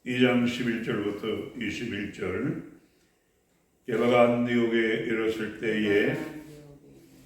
2장 11절부터 21절. 게바가 안디옥에 이르렀을 때에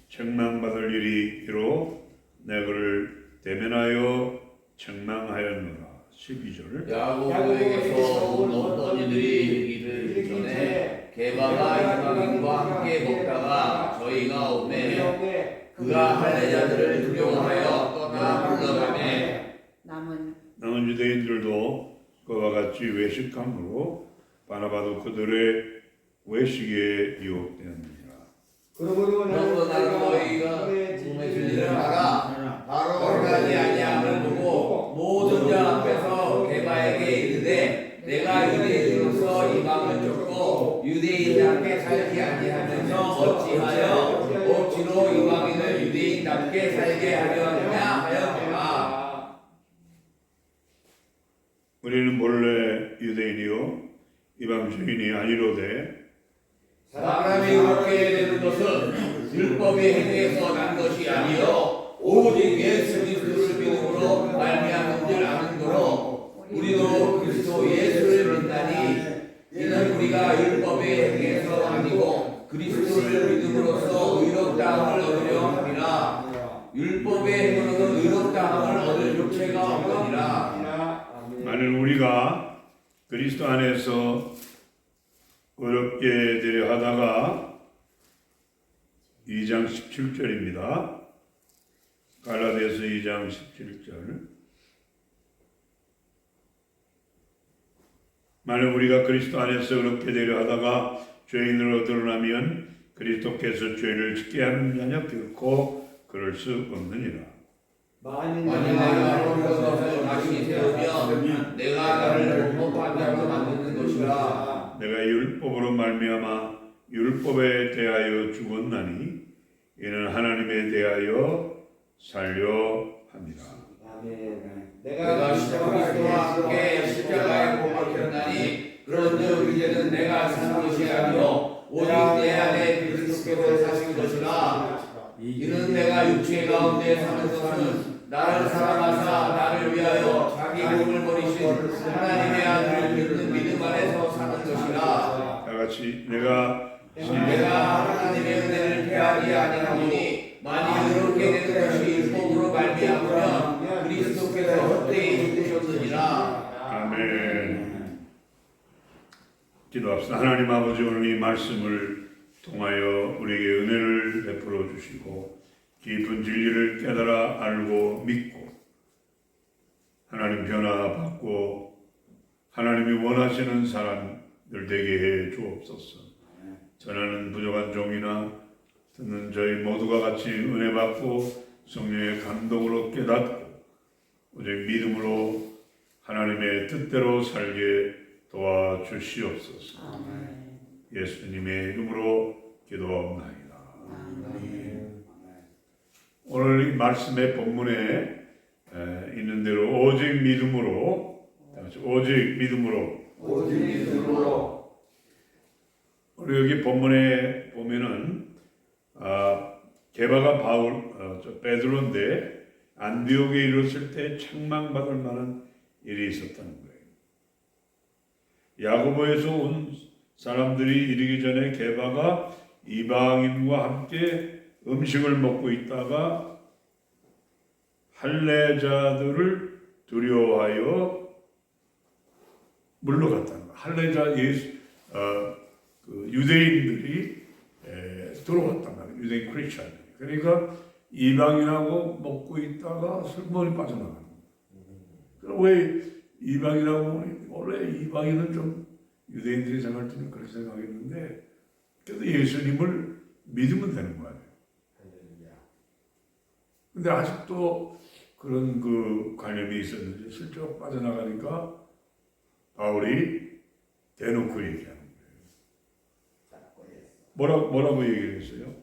책망받을 일이 이로 내그를 대면하여 책망하였노라. 12절. 야고보에게서 온 어떤 이들이 이르기를 전에 게바가 이방인과 함께 먹다가 저희가 오매 그가 할례자들을 두려워하여 떠나 물러가매 남은 유대인들도 그와 같이 외식함으로 바나바도 그들의 외식에 유혹되었느니라. 그러므로 나는 너희가 몸에 들리를 알아 바로 가지 아니함을 보고 모든 자 앞에서 게바에게 이르되 내가 유대인으로서 이방을 쫓고 유대인답게 살지 아니하면서 어찌하여 억지로 이방인을 유대인답게 살게 하려 하느냐 하였노라. 우리는 본래 유대인이요 이방 주인이 아니로되 사람이 그렇게 되는 것은 율법의 행위에서 난 것이 아니요 오직 예수 그리스도를 믿음으로 말미암은 줄 아는 거로 우리도 그리스도 예수를 믿다니 이는 우리가 율법의 행위에서 아니고 그리스도를 믿음으로써 의롭다함을 얻으려 함이라. 율법의 행위로는 의롭다함을 얻을 육체가 없느니라. 만일 우리가 그리스도 안에서 어렵게 되려 하다가 2장 17절입니다. 갈라디아서 2장 17절. 만일 우리가 그리스도 안에서 어렵게 되려 하다가 죄인으로 드러나면 그리스도께서 죄를 짓게 하는 자냐 결코 그럴 수 없느니라. 만일 내가 옳은 것을 자신이 세우면 내가 나를 못못한 자로 만드는 것이라. 내가 율법으로 말미암아 율법에 대하여 죽었나니 이는 하나님에 대하여 살려 함이라. 내가 그리스도와 함께 십자가에 못 박혔나니 그런즉 이제는 내가 사는 것이 아니요 오직 내 안에 그리스도께서 사신 것이라. 이는 내가 육체 가운데 사는 것은 나를 사랑하사 나를 위하여 자기 몸을 버리신 하나님의 아들을 믿는 믿음 안에서 사는 것이라. 다 같이 내가 하나님의 은혜를 피하지 아니하노니 만일 그렇게 되는 것이 율법으로 말미암으면 그리스도께서 헛되이 죽으셨느니라. 아멘. 기도합시다. 하나님 아버지, 오늘 이 말씀을 통하여 우리에게 은혜를 베풀어 주시고 깊은 진리를 깨달아 알고 믿고 하나님 변화받고 하나님이 원하시는 사람들 되게 해 주옵소서. 전하는 부족한 종이나 듣는 저희 모두가 같이 은혜 받고 성령의 감동으로 깨닫고 오직 믿음으로 하나님의 뜻대로 살게 도와주시옵소서. 예수님의 이름으로 기도하옵나이다. 오늘 이 말씀의 본문에 있는 대로 오직 믿음으로, 오직 믿음으로. 오늘 여기 본문에 보면은 게바가 베드로인데 안디옥에 이르렀을 때 책망받을 만한 일이 있었다는 거예요. 야고보에서 온 사람들이 이르기 전에 게바가 이방인과 함께 음식을 먹고 있다가 할례자들을 두려워하여 물러갔다는 거예요. 할례자 유대인들이 들어왔단 말이에요. 유대인 크리스천들이. 그러니까 이방인하고 먹고 있다가 슬그머니 빠져나가는 거예요. 왜 이방인하고 원래 이방인은 좀 유대인들이 생각할 때는 그렇게 생각했는데 그래도 예수님을 믿으면 되는 거예요. 근데 아직도 그런 그 관념이 있었는데 슬쩍 빠져나가니까 바울이 대놓고 얘기하는 거예요. 뭐라고 얘기를 했어요?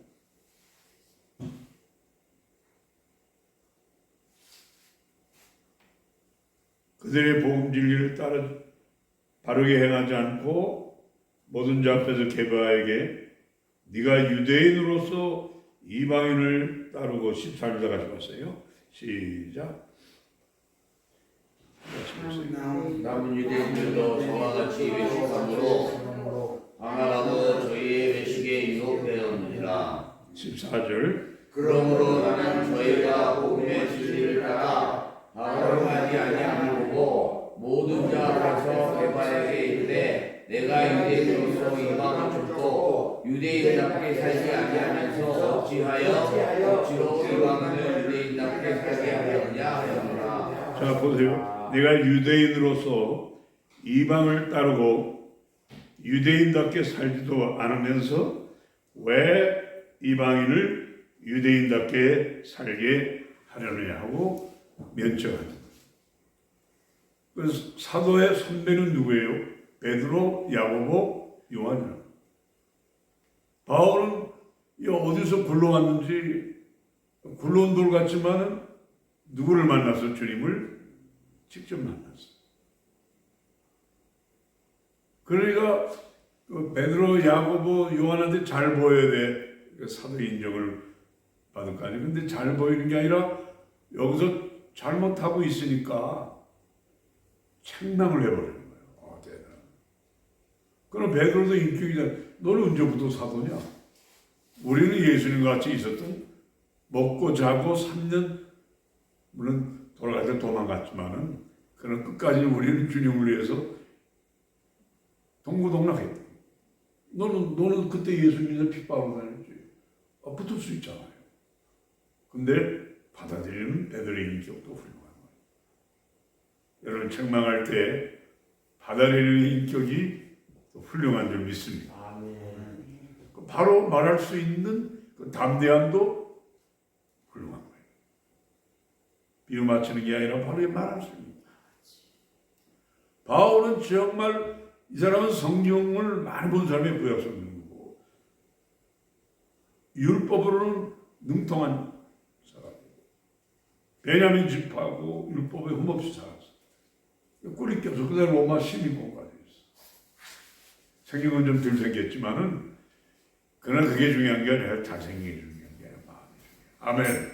그들의 복음 진리를 따라 바르게 행하지 않고 모든 자 앞에서 게바에게 네가 유대인으로서 이방인을 따르고 14절 같이 봤어요. 시작. 있어요. 남은 유대인들도 저와 같이 외식함으로 아마도 저희의 외식에 유혹되었느니라. 14절 그러므로 나는 저희가 복음의 진리를 따라 하루하지 아니함을 보고 모든 자 앞에서 에바에게 이르되 내가 유대인으로서 이방을 쫓고 유대인답게 살지 아니하면서 어찌하여 억지로 이방인을 유대인답게 살게 하려느냐 하였노라. 자 보세요. 내가 유대인으로서 이방을 따르고 유대인답게 살지도 않으면서 왜 이방인을 유대인답게 살게 하려느냐 하고 면책합니다. 그래서 사도의 선배는 누구예요? 베드로, 야고보, 요한이라. 바울은 어디서 굴러왔는지 굴러온 돌 같지만은 누구를 만나서 주님을 직접 만났어. 그러니까 베드로, 야고보, 요한한테 잘 보여야 돼. 사도 인정을 받을 거 아니에요. 근데 잘 보이는 게 아니라 여기서 잘못하고 있으니까 책망을 해버리는 거예요. 대단. 그럼 베드로도 인격이잖아. 너는 언제부터 사도냐? 우리는 예수님과 같이 있었던 먹고 자고 3년 물론 돌아갈 때 도망갔지만은 그런 끝까지 우리는 주님을 위해서 동고동락했다. 너는 그때 예수님을 핍박으로 다녔지. 붙을 수 있잖아요. 근데 받아들이는 베드로의 인격도 훌륭한 거예요. 여러분 책망할 때 받아들이는 인격이 훌륭한 줄 믿습니다. 바로 말할 수 있는 그 담대함도 훌륭한 거예요. 비유 맞추는 게 아니라 바로 말할 수 있는 거예요. 바울은 정말 이 사람은 성경을 많이 본 사람의 구약 성경이고 율법으로는 능통한 사람이고 베냐민 집하고 율법에 흠없이 살았어. 꿀이 껴서 그다음에 로마 시민권까지 있어. 생긴 건 좀 덜 생겼지만은 그러나 그게 중요한 게 아니라 잘생긴 게 중요한 게 아니라 마음이 중요해. 아멘.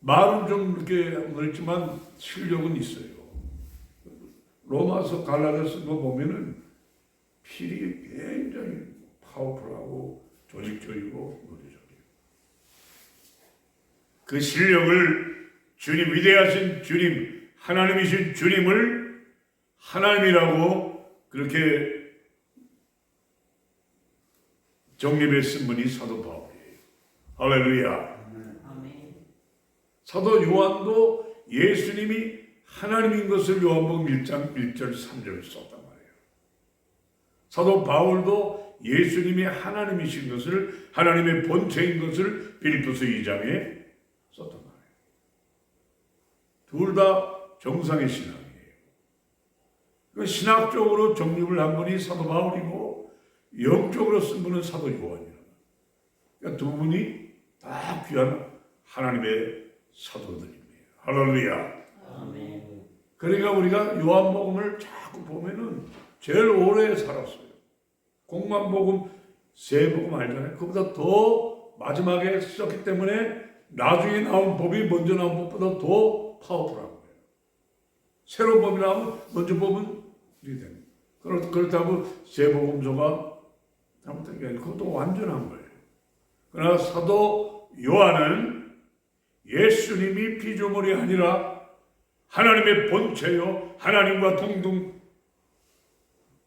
말은 좀 이렇게 그렇지만 실력은 있어요. 로마서 갈라디아서 거 보면은 필이 굉장히 파워풀하고 조직적이고 노래적이에요. 그 실력을 주님, 위대하신 주님, 하나님이신 주님을 하나님이라고 그렇게 정립했은 분이 사도 바울이에요. 할렐루야. 사도 요한도 예수님이 하나님인 것을 요한복음 1장 1절 3절 썼단 말이에요. 사도 바울도 예수님이 하나님이신 것을 하나님의 본체인 것을 빌립보서 2장에 썼단 말이에요. 둘 다 정상의 신앙이에요. 그 신학적으로 정립을 한 분이 사도 바울이고 영적으로 쓴 분은 사도 요한이에요. 그러니까 두 분이 다 귀한 하나님의 사도들입니다. 할렐루야. 아멘. 그러니까 우리가 요한복음을 자꾸 보면은 제일 오래 살았어요. 공관복음, 세복음 알잖아요. 그보다 더 마지막에 썼기 때문에 나중에 나온 법이 먼저 나온 법보다 더 파워풀한 거예요. 새로운 법이 나오면 먼저 법은 이렇게 됩니다. 그렇다고 세복음서가 잘못된 게 아니고 그것도 완전한 거예요. 그러나 사도 요한은 예수님이 피조물이 아니라 하나님의 본체요 하나님과 동등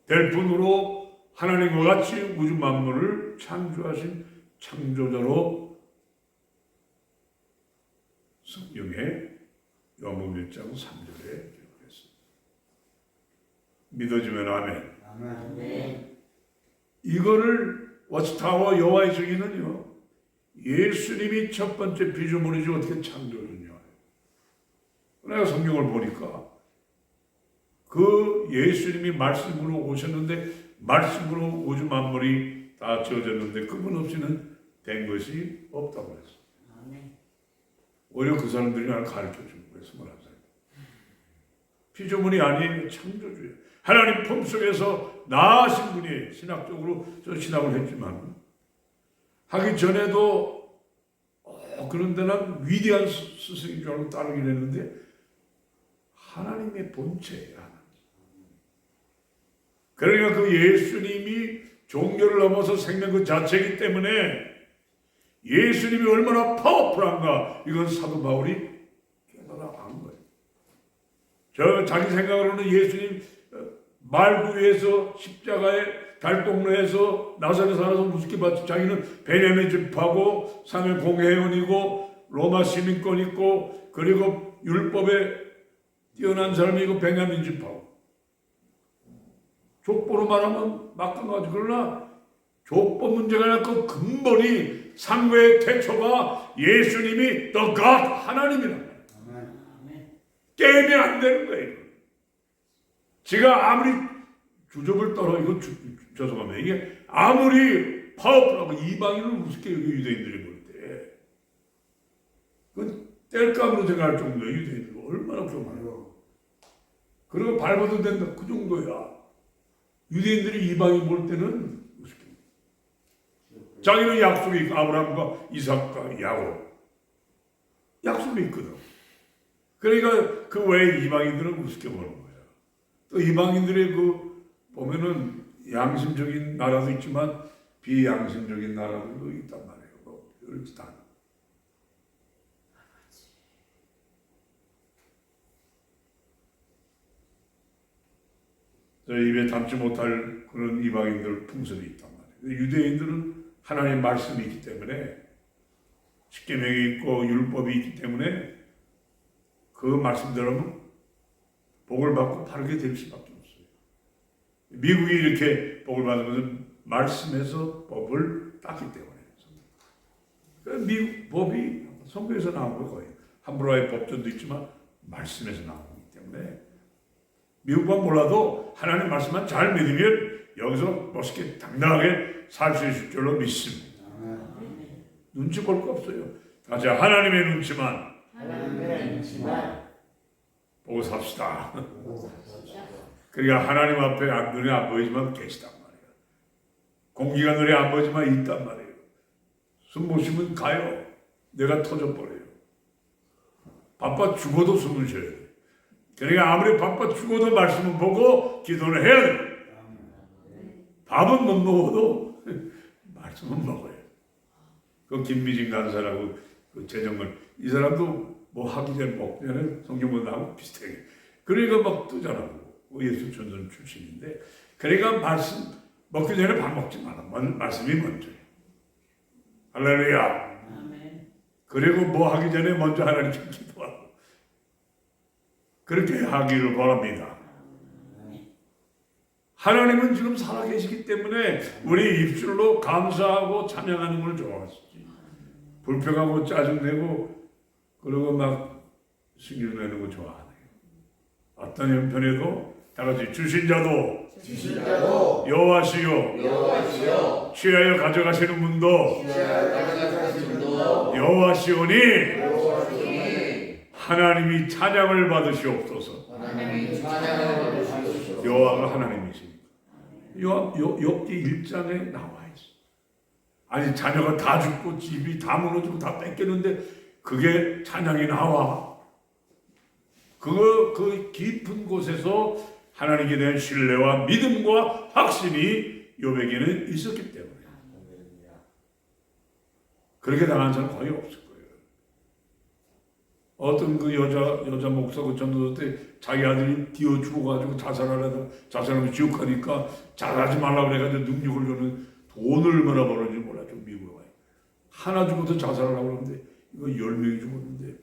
될 분으로 하나님과 같이 우주 만물을 창조하신 창조자로 성경에 요한복음 1장 3절에 기록했습니다. 믿어지면 아멘. 아멘. 이거를 워치타워 여호와의 증인은요 예수님이 첫 번째 피조물이지 어떻게 창조했냐. 내가 성경을 보니까 그 예수님이 말씀으로 오셨는데 말씀으로 우주 만물이 다 지어졌는데 그분 없이는 된 것이 없다고 그랬어. 오히려 그 사람들이 나를 가르쳐준 거예요. 21살. 피조물이 아닌 창조주예요. 하나님 품속에서 나으신 분이에요. 신학적으로 저 신학을 했지만 하기 전에도 그런데 난 위대한 스승인 줄 알고 따르긴 했는데 하나님의 본체야. 그러니까 그 예수님이 종교를 넘어서 생명 그 자체이기 때문에 예수님이 얼마나 파워풀한가 이건 사도 바울이 깨달아 안 거예요. 저 자기 생각으로는 예수님 말구 위에서 십자가에 달동네에서 나사렛 살아서 무섭게 봤지. 자기는 베냐민 집하고 상해 공회원이고 로마 시민권 있고 그리고 율법에 뛰어난 사람이고 베냐민 집하고 족보로 말하면 마찬가지. 그러나 족보 문제가 아니라 그 근본이 상회의 태초가 예수님이 The God 하나님이란 말이에요. 깨면 안 되는 거예요. 지가 아무리 주접을 떨어 이거 죄송합니다. 이게 아무리 파워풀하고 이방인을 우습게 여기 유대인들이 볼 때 그건 뗄감으로 생각할 정도예요. 유대인들 얼마나 교만해요. 그리고 밟아도 된다 그 정도야. 유대인들이 이방인 볼 때는 우습게. 자기는 약속이 있고 아브라함과 이삭과 야곱 약속이 있거든. 그러니까 그 외에 이방인들은 우습게 보는 거야. 또 이방인들의 그 보면은 양심적인 나라도 있지만 비양심적인 나라들도 있단 말이에요. 뭐 일단 저 입에 담지 못할 그런 이방인들 풍습이 있단 말이에요. 유대인들은 하나님 말씀이 있기 때문에 십계명이 있고 율법이 있기 때문에 그 말씀대로는 복을 받고 바르게 될 수밖에 없어요. 미국이 이렇게 복을 받는 것은 말씀에서 법을 땄기 때문에. 미국 법이 성경에서 나온 거예요. 거의. 함부로의 법전도 있지만 말씀에서 나온 거기 때문에 미국만 몰라도 하나님 말씀만 잘 믿으면 여기서 멋있게 당당하게 살 수 있을 줄로 믿습니다. 눈치 볼 거 없어요. 다시 하나님의 눈치만 보고 삽시다. 그러니까 하나님 앞에 눈에 안 보이지만 계시단 말이에요. 공기가 눈에 안 보이지만 있단 말이에요. 숨 못 쉬면 가요. 내가 터져버려요. 바빠 죽어도 숨을 쉬어야 돼요. 그러니까 아무리 바빠 죽어도 말씀을 보고 기도를 해야 돼요. 밥은 못 먹어도 말씀은 먹어요. 그 김미진 간사라고 그 재정을 이 사람도 뭐 하기 전에 먹기 전에 성경 본다고 비슷하게 그러니까 막 뜨잖아요. 예수 전선 출신인데 그러니까 말씀 먹기 전에 밥 먹지 마라. 말씀이 먼저예요. 할렐루야. 그리고 뭐 하기 전에 먼저 하나님께 기도하고 그렇게 하기를 바랍니다. 하나님은 지금 살아계시기 때문에 우리 입술로 감사하고 찬양하는 걸 좋아하시지. 불평하고 짜증내고 그리고 막 승질내는 거 좋아하네요. 어떤 형편에도 다 같이 주신 자도 여호와시요 취하여 가져가시는 분도 여호와시오니 하나님이 찬양을 받으시옵소서. 여호와가 하나님이십니다. 욥기 1장에 나와 있어. 아니 자녀가 다 죽고 집이 다 무너지고 다 뺏겼는데 그게 찬양이 나와. 그 깊은 곳에서 하나님께 대한 신뢰와 믿음과 확신이 욥에게는 있었기 때문에 그렇게 당한 사람 거의 없을 거예요. 어떤 그 여자 목사 그 전도사 때 자기 아들이 뛰어 죽어가지고 자살하면 지옥 가니까 잘하지 말라고 그래가지고 능력을 주는 돈을 얼마나 벌었는지 몰라. 좀 미국에 와요. 하나 죽어도 자살하려고 그러는데 이거 10명이 죽었는데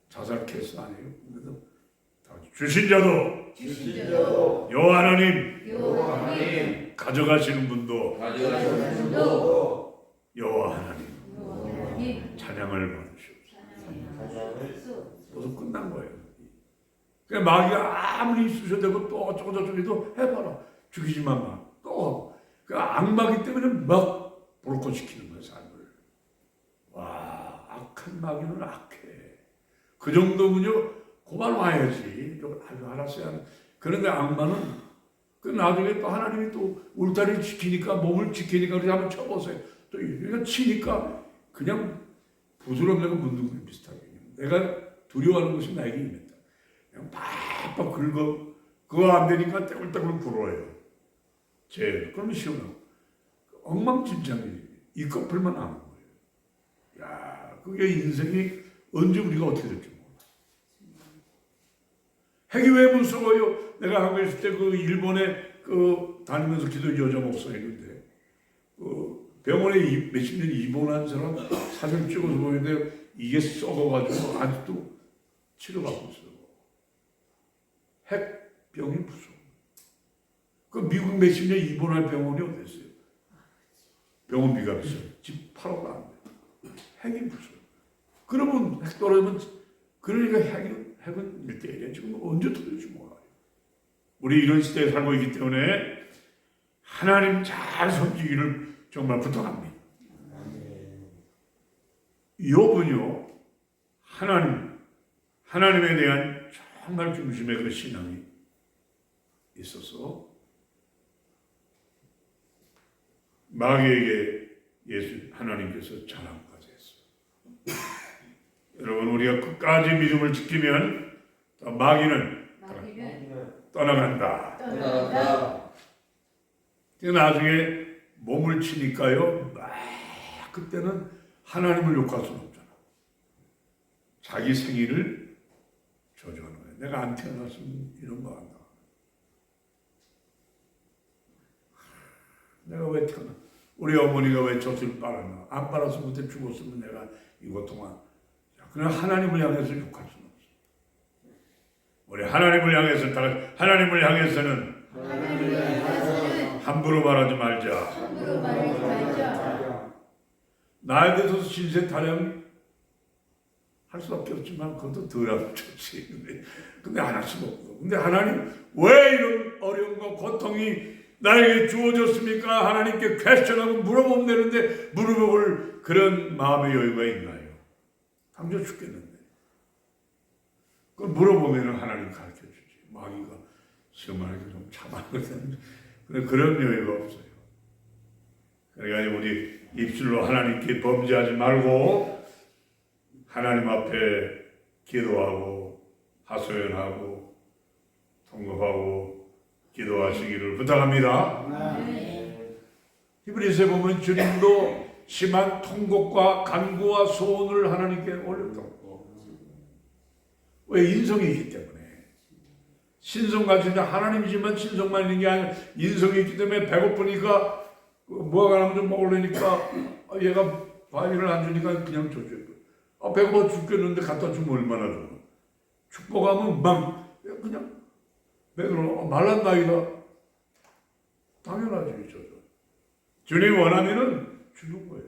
자살 케이스 아니에요. 그래서 주신 자도 여호와 하나님 가져가시는 분도 여호와 하나님 찬양을 받으시옵소서. 벌써 끝난 거예요. 그러니까 마귀가 아무리 쑤셔대고 또 어쩌고 저쩌고 해도 해봐라. 죽이지만 마. 또 그 악마기 때문에 막 불꽃시키는 거예요. 삶을. 와 악한 마귀는 악해. 그 정도면요 고발 와야지. 아주 알았어요. 그런데 악마는 그 나중에 또 하나님이 또 울타리를 지키니까 몸을 지키니까 그렇게 한번 쳐보세요. 또 이거 치니까 그냥 부스럼 내가 문둥이 비슷하게. 내가 두려워하는 것이 나에게 임했다. 그냥 팍팍 긁어. 그거 안 되니까 떼굴떼굴 굴어요. 그러면 시원하고. 엉망진창이지. 이 커플만 아는 거예요. 야, 그게 인생이 언제 우리가 어떻게 될지 몰라. 핵이 왜 무서워요? 내가 한국에 있을 때 그 일본에 다니면서 기도 여자 목사였는데 병원에 몇십 년 입원한 사람 사진 찍어서 보는데 이게 썩어가지고 아직도 치료받고 있어요. 핵병이 무서워. 그 미국 몇십 년 입원할 병원이 어디 있어요? 병원비가 비싸요. 집 팔아도 안 돼. 핵이 무서워. 그러면 핵 떨어지면 그러니까 핵은 1대1이야. 지금 언제 터질지 몰라요. 우리 이런 시대에 살고 있기 때문에 하나님 잘 섬기기를 정말 부탁합니다. 욥은요, 하나님에 대한 정말 중심의 그 신앙이 있어서 마귀에게 하나님께서 자랑까지 했어요. 여러분, 우리가 끝까지 믿음을 지키면 마귀는 떠나간다. 나중에 몸을 치니까요, 그때는 하나님을 욕할 수는 없잖아. 자기 생일을 저주하는 거예요. 내가 안 태어났으면 이런 거 한다. 내가 왜 태어나? 우리 어머니가 왜 젖을 빨았나? 안 빨았으면 그때 죽었으면 내가 이것 동안. 그냥 하나님을 향해서 욕할 수는 없어. 우리 하나님을 향해서는 함부로 말하지 말자. 나에 대해서 신세 타령 할 수밖에 없지만 그것도 덜하면 좋지. 근데 안 할 수가 없어. 근데 하나님 왜 이런 어려움과 고통이 나에게 주어졌습니까? 하나님께 퀘스천하고 물어보면 되는데 물어볼 그런 마음의 여유가 있나요? 당장 죽겠는데. 그걸 물어보면 하나님 가르쳐주지. 마귀가 시험하게 좀 참아거든. 근데 그런 여유가 없어요. 그러니까 우리 입술로 하나님께 범죄하지 말고 하나님 앞에 기도하고 하소연하고 통곡하고 기도하시기를 부탁합니다. 히브리서에 보면 주님도 심한 통곡과 간구와 소원을 하나님께 올렸다고. 왜? 인성이 있기 때문에. 신성같이 하나님이지만 신성만 있는 게 아니라 인성이 있기 때문에 배고프니까 뭐가 나면 좀 먹으려니까 얘가 과일을 안 주니까 그냥 줘줘요. 배고파 죽겠는데 갖다 주면 얼마나 좋아. 축복하면 막 그냥 베드로 말란 나이다. 당연하지. 줘줘. 주님 원하면은 주는 거예요.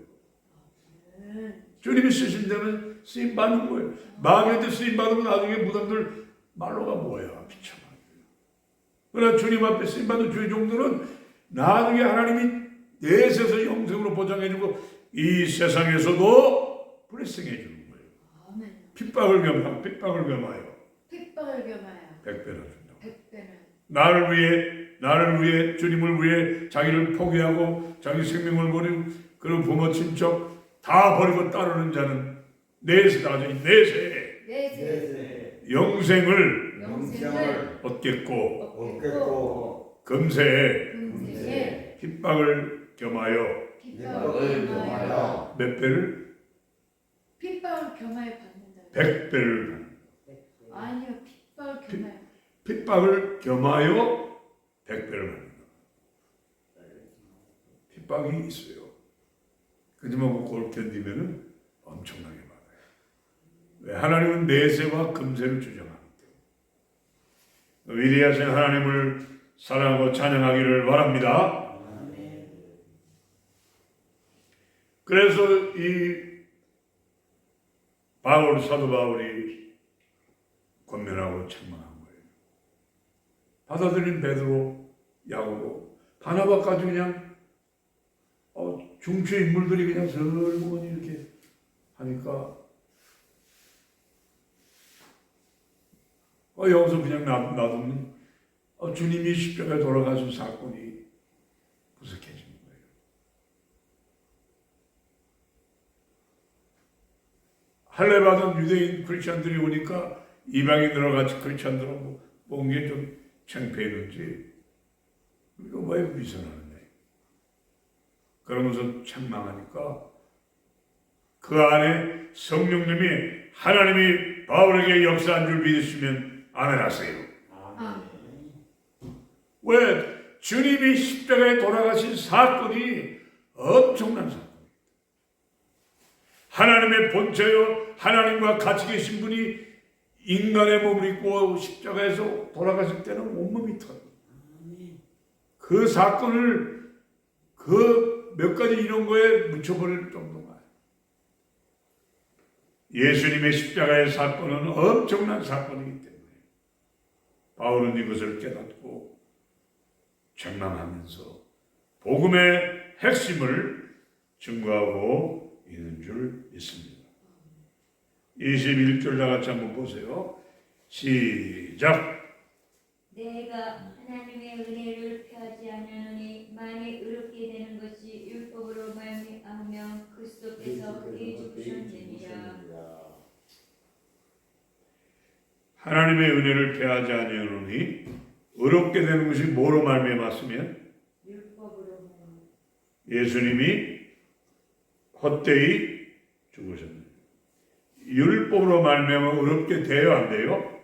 주님이 쓰신 데는 쓰임 받는 거예요. 마귀한테 쓰임 받으면 나중에 무당들 말로가 뭐야. 비참하게. 그러나 주님 앞에 쓰임 받는 주의 종들은 나중에 하나님이 내세에서 영생으로 보장해주고 이 세상에서도 블레싱 해주는 거예요. 아멘. 핍박을 겸하여 100배나 준다. 100배는. 나를 위해 주님을 위해 자기를 포기하고 자기 생명을 버리고 그런 부모 친척 다 버리고 따르는 자는 내세다. 내세 영생을 얻겠고 금세에 핍박을 겸하여 몇 배를? 핍박을 겸하여 받는다. 100배를. 아니요, 핍박을 겸하여. 핍박을 겸하여 100배를 받는다. 핍박이 있어요. 그지만 그걸 견디면은 엄청나게 받아요. 왜? 하나님은 내세와 금세를 주장하기 때문에. 위대하신 하나님을 사랑하고 찬양하기를 바랍니다. 그래서 이 사도 바울이 권면하고 책망한 거예요. 받아들인 베드로, 야고보, 바나바까지 그냥 중추 인물들이 그냥 설문이 이렇게 하니까 여기서 그냥 놔두면 주님이 십자가에 돌아가신 사건이 부석해지는 거예요. 할례 받은 유대인 크리스천들이 오니까 이방인들과 같이 크리스천들하고 본 게 좀 창피했는지 이거 왜 위선하느냐 그러면서 책망하니까 그 안에 성령님이 하나님이 바울에게 역사한 줄 믿으시면 아멘하세요. 왜? 주님이 십자가에 돌아가신 사건이 엄청난 사건입니다. 하나님의 본체요 하나님과 같이 계신 분이 인간의 몸을 입고 십자가에서 돌아가실 때는 온몸이 터져요. 그 사건을 그 몇 가지 이런 거에 묻혀버릴 정도가 예수님의 십자가의 사건은 엄청난 사건이기 때문에 바울은 이것을 깨닫고 책망하면서 복음의 핵심을 증거하고 있는 줄 믿습니다. 21절 다 같이 한번 보세요. 시작. 내가 하나님의 은혜를 펴지 않으니 만일 의롭게 되는 것이 율법으로 말미암으면 그리스도께서 그리 죽으셨느니라. 하나님의 은혜를 폐하지 아니하노니 의롭게 되는 것이 뭐로 말미암았으면 율법으로 예수님이 헛되이 죽으셨느니라. 율법으로 말미암아 의롭게 돼요 안 돼요?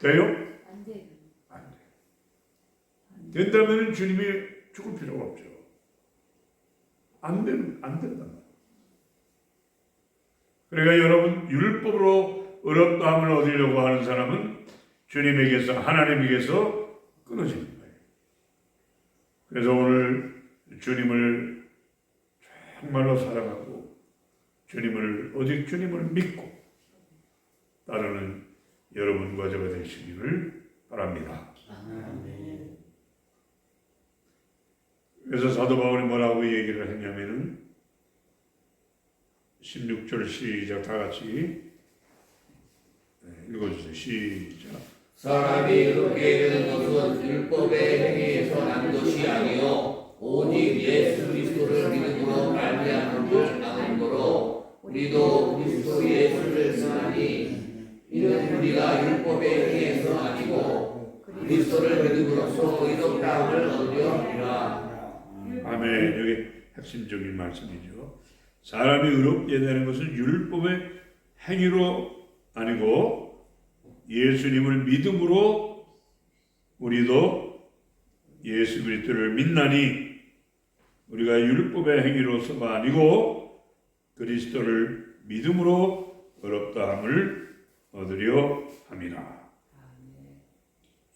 돼요? 안 돼요. 안 돼요. 된다면 주님이 죽을 필요가 없죠. 안 된단 말이에요. 그러니까 여러분 율법으로 의롭다함을 얻으려고 하는 사람은 주님에게서 하나님에게서 끊어지는 거예요. 그래서 오늘 주님을 정말로 사랑하고 오직 주님을 믿고 따르는 여러분과 저가 되시기를 바랍니다. 그래서 사도 바울이 뭐라고 얘기를 했냐면은 16절 시작 다 같이 읽어주세요. 시작. 사람이 의롭게 되는 것은 율법의 행위에서 난 것이 아니요 오직 예수 그리스도를 믿음으로 말미암은 줄 아는 거로 우리도 그리스도 예수를 믿으니 이는 우리가 율법의 행위에서 아니고 그리스도를 믿음으로써 의롭다함을 얻으려 함이라. 아멘. 여기 핵심적인 말씀이죠. 사람이 의롭게 되는 것은 율법의 행위로 아니고 예수님을 믿음으로 우리도 예수 그리스도를 믿나니 우리가 율법의 행위로서가 아니고 그리스도를 믿음으로 의롭다함을 얻으려 함이라.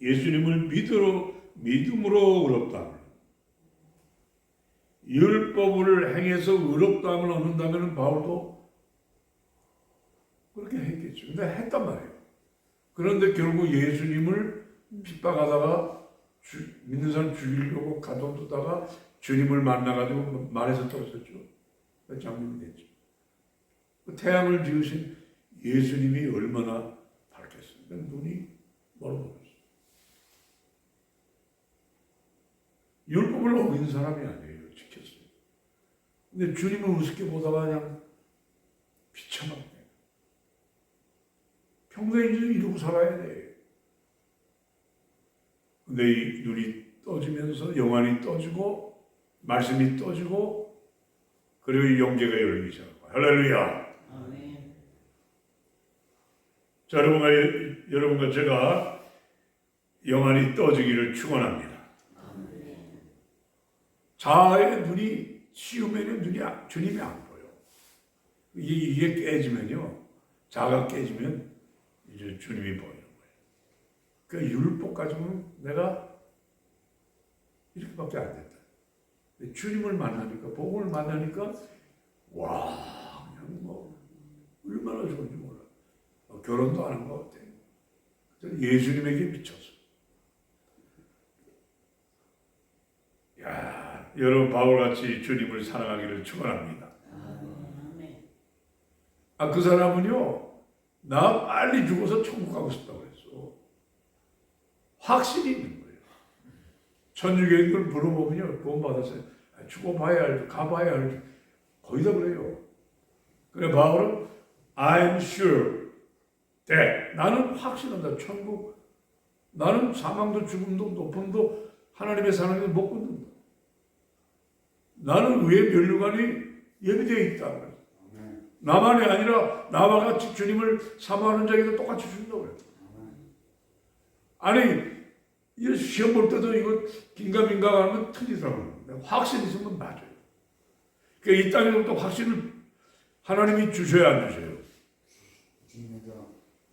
예수님을 믿음으로 의롭다함을 율법을 행해서 의롭다함을 얻는다면 바울도 그렇게 했겠죠. 근데 했단 말이에요. 그런데 결국 예수님을 핍박하다가 믿는 사람 죽이려고 가둬두다가 주님을 만나가지고 말에서 떨어졌죠. 장님이 됐죠. 태양을 지으신 예수님이 얼마나 밝겠습니까? 눈이 멀어버렸어요. 율법을 어긴 사람이 아니에요. 지켰어요. 근데 주님을 우습게 보다가 그냥 비참하게 평생 이러고 살아야 돼. 근데 이 눈이 떠지면서 영안이 떠지고 말씀이 떠지고 그리고 영계가 열리기 시작하고 할렐루야. 자, 여러분과 제가 영안이 떠지기를 축원합니다. 자아의 눈이 치우면 주님이 안 보여. 이게 깨지면요, 자아가 깨지면 이제 주님이 보이는 거예요. 그 율법 가지고는 내가 이렇게밖에 안 된다. 주님을 만나니까, 복음을 만나니까 와, 그냥 뭐 얼마나 좋은지 몰라. 결혼도 안 한 것 같아요. 예수님에게 미쳤어. 야, 여러분 바울같이 주님을 사랑하기를 축원합니다. 그 사람은요, 나 빨리 죽어서 천국 가고 싶다고 그랬어. 확신이 있는 거예요. 천주교인들 물어보면요, 구원 받았어요. 죽어봐야 알죠, 가봐야 알죠. 거의 다 그래요. 그래 바울은 I'm sure that 나는 확신한다. 천국 나는 사망도 죽음도 높음도 하나님의 사랑을 못 끊는다. 나는 의의 면류관이 예비되어 있다. 나만이 아니라 나와 같이 주님을 사모하는 자에게도 똑같이 준다고 그래요. 아니 이 시험 볼 때도 이거 긴가민가 하면 틀리더라고요. 확신 있으면 맞아요. 그러니까 이 땅에서부터 확신을 하나님이 주셔야 안 주셔요?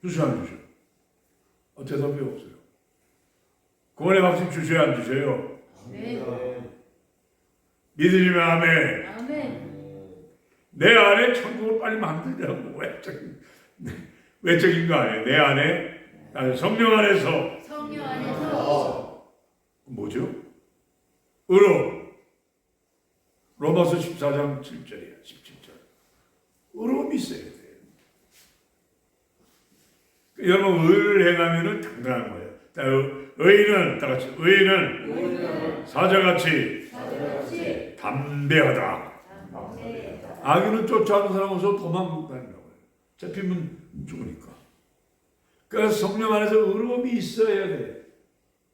주셔야 안 주셔요? 대답이 없어요. 구원의 확신 주셔야 안 주셔요? 네. 믿으시면 아멘. 아멘. 내 안에 천국을 빨리 만들자고 외적인 거 아니에요. 내 안에 성령 안에서 성령 안에서 뭐죠? 의로 로마서 14장 7절이에요. 17절 의로움이 있어야 돼요. 여러분 의를 행하면은 당당한 거예요. 의인은 다 같이 의인은 사자같이 담대하다. 악인은 쫓아오는 사람으로서 도망다닌다고 해요. 잡히면 죽으니까. 그래서 성령 안에서 의로움이 있어야 돼.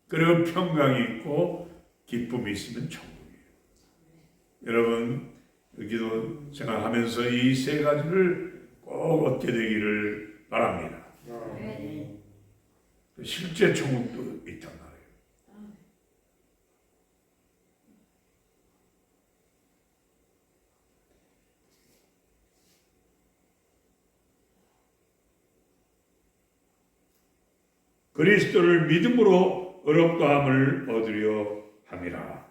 그리고 평강이 있고 기쁨이 있으면 천국이에요. 여러분 기도 생활하면서 이 세 가지를 꼭 얻게 되기를 바랍니다. 실제 천국도 있단 말이에요. 그리스도를 믿음으로 의롭다함을 얻으려 함이라.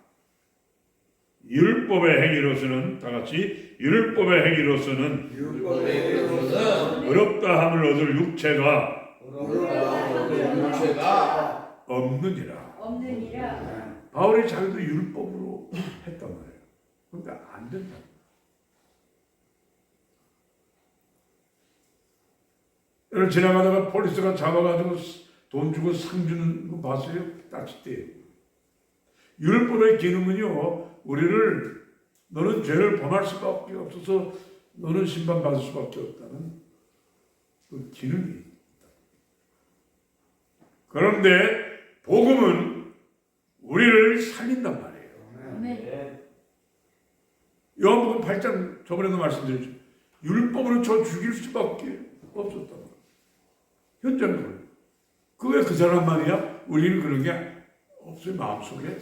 율법의 행위로서는 다 같이 율법의 행위로서는 의롭다함을 얻을 육체가 없느니라. 바울이 자기도 율법으로 했단 말이에요. 그런데 안 된다. 여러분 지나가다가 폴리스가 잡아가지고 돈 주고 상 주는 거 봤어요? 낚싯대. 율법의 기능은요, 우리를 너는 죄를 범할 수밖에 없어서 너는 심판받을 수밖에 없다는 그 기능이 있다. 그런데 복음은 우리를 살린단 말이에요. 아멘. 요한복음 8장 저번에도 말씀드렸죠. 율법으로 저 죽일 수밖에 없었단 말이에요. 현장으로. 그게 그 사람만이야? 우리는 그런 게 없어요. 마음속에.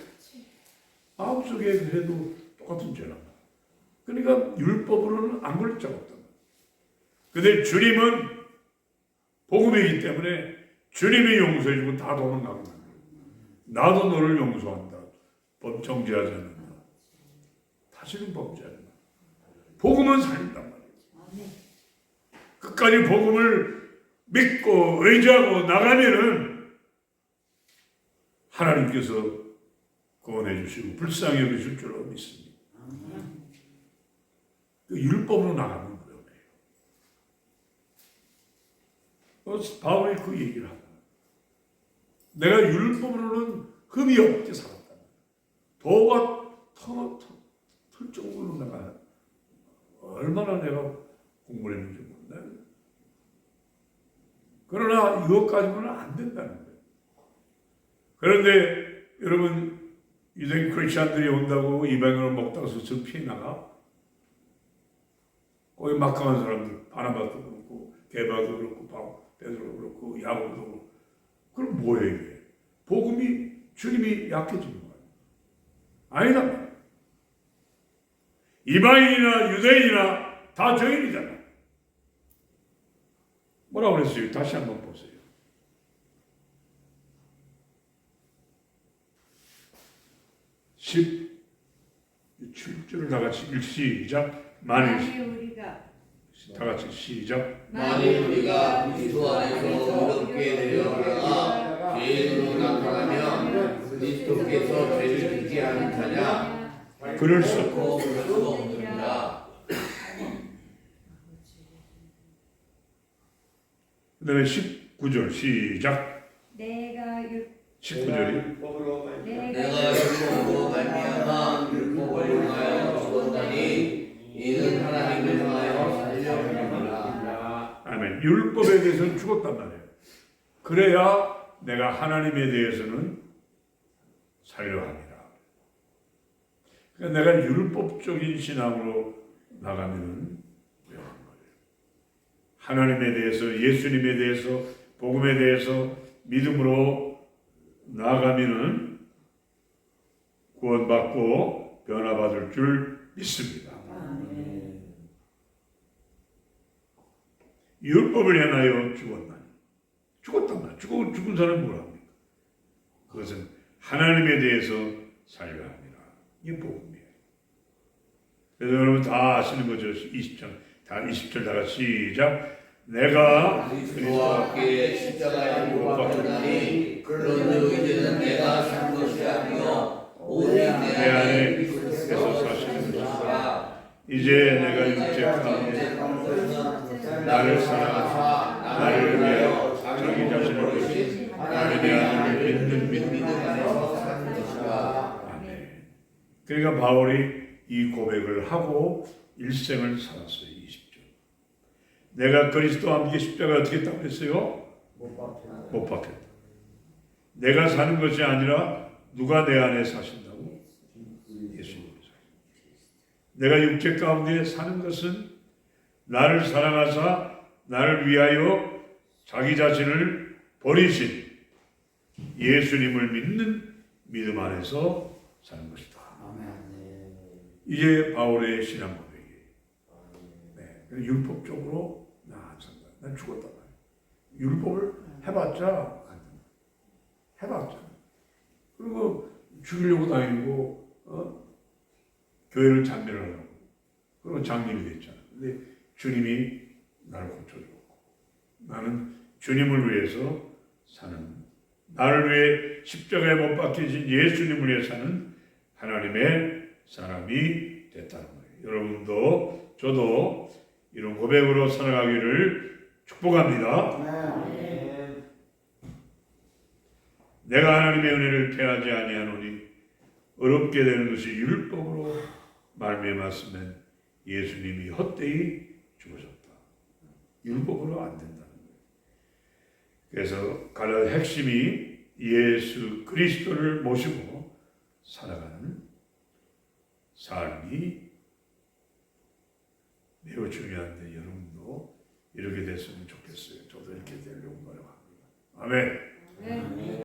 마음속에 그래도 똑같은 죄란 말이에요. 그러니까 율법으로는 안 걸릴 자가 없단 말이에요. 근데 주님은 복음이기 때문에 주님이 용서해주고 다 도망가는 거예요. 나도 너를 용서한다. 범정죄하지 않는다. 다시는 범죄하지 않는다. 복음은 살린단 말이에요. 끝까지 복음을 믿고 의지하고 나가면은 하나님께서 구원해 주시고 불쌍히 여기실 줄로 믿습니다. 그 율법으로 나가는 거예요. 바울이 그 얘기를 하다. 내가 율법으로는 흠이 없게 살았다. 도가 털 정도로 내가 얼마나 내가 공부를 했는지 몰라요. 그러나 이것까지는 안 된다는 거예요. 그런데 여러분 유대인 크리스천들이 온다고 이방인을 먹다가 스스로 피해 나가? 거기 막강한 사람들 바나바도 그렇고 게바도 그렇고 베드로도 그렇고 야고보도 그렇고 그럼 뭐예요 이게? 복음이 주님이 약해지는 거예요. 아니다 말이에요. 이방인이나 유대인이나 다 죄인이잖아. 뭐라고 그랬어요? 다시 한번 보세요. 17절을 다 같이 시작. 만일 우리가 다 같이 시작. 만일 우리가 그리스도 안에서 의롭게 되려다가 죄인으로 나타나면 그리스도께서 죄를 짓지 않으시냐? 그럴 수 없느니라. 그 다음에 19절 시작. 내가 19절이 내가 율법으로 말미암아 율법을 행하여 죽었다니 이는 하나님을 향하여 살려 아멘. 율법에 대해서는 죽었단 말이에요. 그래야 내가 하나님에 대해서는 살려 합니다. 그러니까 내가 율법적인 신앙으로 나가면은 위험한 거예요. 하나님에 대해서, 예수님에 대해서, 복음에 대해서 믿음으로 나아가면은 구원받고 변화받을 줄 믿습니다. 율법을 행하여 죽었나니. 죽었단 말이야. 죽은 사람은 뭘 합니까? 그것은 하나님에 대해서 살려 합니다. 이게 복음이에요. 그래서 여러분 다 아시는 거죠. 20절 다 같이 시작. 내가 그리스도와 함께 십자가에 못 박혔나니 그런즉 이제는 내가 사는 것이 아니요 오직 내 안에 그리스도께서 사시는 것이라. 이제 내가 육체 가운데 나를 사랑하사 나를 위하여 자기 자신을 주신 하나님의 아들을 믿는 안에서 사는 것이라. 아멘. 그러니까 바울이 이 고백을 하고 일생을 살았어요. 20절. 내가 그리스도와 함께 십자가에 어떻게 했다고 그랬어요? 못 박혔다. 내가 사는 것이 아니라 누가 내 안에 사신다고? 예수님이. 내가 육체 가운데 사는 것은 나를 사랑하사 나를 위하여 자기 자신을 버리신 예수님을 믿는 믿음 안에서 사는 것이다. 이게 바울의 신앙 고백이에요. 네. 율법적으로 나 안 산다. 난 죽었단 말이야. 율법을 해봤자 안 된다. 해봤자. 그리고 죽이려고 다니고 교회를 잔멸하려고. 그리고 장님이 됐잖아. 근데 주님이 나를 고쳐줬고 나는 주님을 위해서 사는, 나를 위해 십자가에 못 박히신 예수님을 위해 사는 하나님의 사람이 됐다는 거예요. 여러분도 저도 이런 고백으로 살아가기를 축복합니다. 내가 하나님의 은혜를 패하지 아니하노니 어렵게 되는 것이 율법으로 말미암았으면 예수님이 헛되이 죽으셨다. 율법으로 안 된다는 거예요. 그래서 가장 핵심이 예수 그리스도를 모시고 살아가는 삶이 매우 중요한데 여러분도 이렇게 됐으면 좋겠어요. 저도 이렇게 되려고 노력합니다. 아멘.